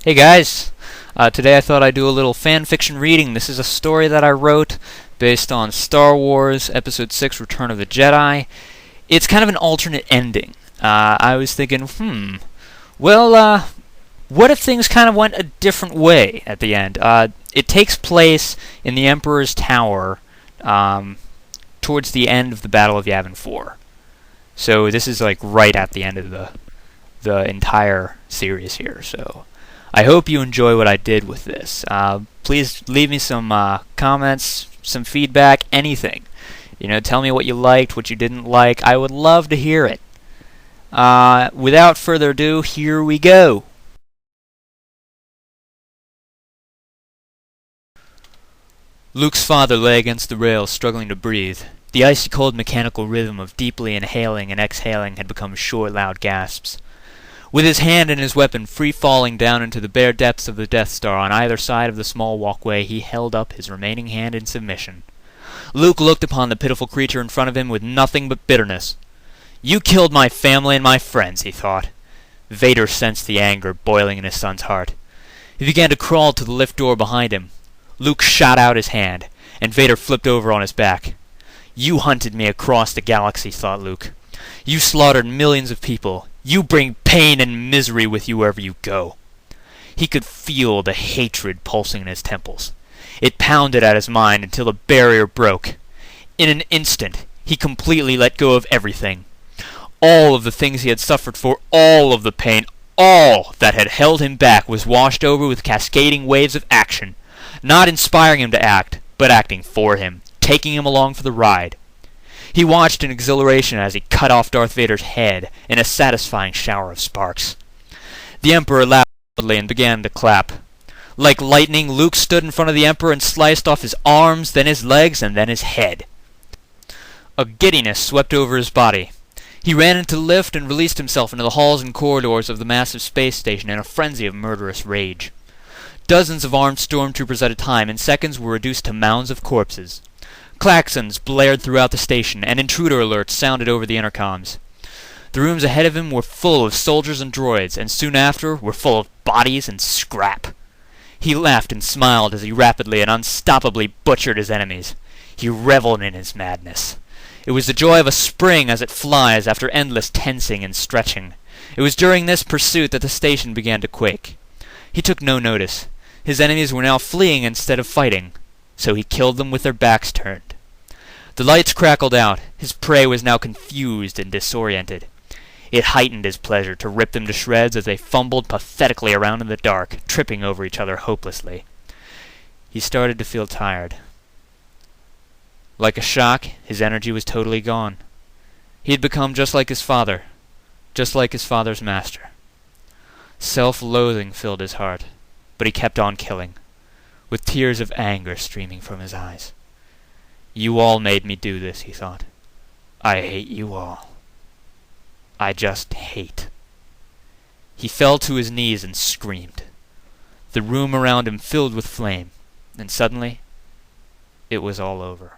Hey guys! Today I thought I'd do a little fanfiction reading. This is a story that I wrote based on Star Wars Episode 6 Return of the Jedi. It's kind of an alternate ending. I was thinking, what if things kind of went a different way at the end? It takes place in the Emperor's Tower towards the end of the Battle of Yavin 4. So this is like right at the end of the entire series here, so I hope you enjoy what I did with this. Please leave me some comments, some feedback, anything. Tell me what you liked, what you didn't like. I would love to hear it. Without further ado, here we go. Luke's father lay against the rail, struggling to breathe. The icy-cold mechanical rhythm of deeply inhaling and exhaling had become short, loud gasps. With his hand and his weapon free-falling down into the bare depths of the Death Star on either side of the small walkway, he held up his remaining hand in submission. Luke looked upon the pitiful creature in front of him with nothing but bitterness. "You killed my family and my friends," he thought. Vader sensed the anger boiling in his son's heart. He began to crawl to the lift door behind him. Luke shot out his hand, and Vader flipped over on his back. "You hunted me across the galaxy," thought Luke. "You slaughtered millions of people. You bring pain and misery with you wherever you go." He could feel the hatred pulsing in his temples. It pounded at his mind until the barrier broke. In an instant, he completely let go of everything. All of the things he had suffered for, all of the pain, all that had held him back was washed over with cascading waves of action, not inspiring him to act, but acting for him, taking him along for the ride. He watched in exhilaration as he cut off Darth Vader's head in a satisfying shower of sparks. The Emperor laughed loudly and began to clap. Like lightning, Luke stood in front of the Emperor and sliced off his arms, then his legs, and then his head. A giddiness swept over his body. He ran into the lift and released himself into the halls and corridors of the massive space station in a frenzy of murderous rage. Dozens of armed stormtroopers at a time in seconds were reduced to mounds of corpses. Klaxons blared throughout the station, and intruder alerts sounded over the intercoms. The rooms ahead of him were full of soldiers and droids, and soon after were full of bodies and scrap. He laughed and smiled as he rapidly and unstoppably butchered his enemies. He reveled in his madness. It was the joy of a spring as it flies after endless tensing and stretching. It was during this pursuit that the station began to quake. He took no notice. His enemies were now fleeing instead of fighting, so he killed them with their backs turned. The lights crackled out. His prey was now confused and disoriented. It heightened his pleasure to rip them to shreds as they fumbled pathetically around in the dark, tripping over each other hopelessly. He started to feel tired. Like a shock, his energy was totally gone. He had become just like his father, just like his father's master. Self-loathing filled his heart, but he kept on killing, with tears of anger streaming from his eyes. "You all made me do this," he thought. "I hate you all. I just hate." He fell to his knees and screamed. The room around him filled with flame, and suddenly, it was all over.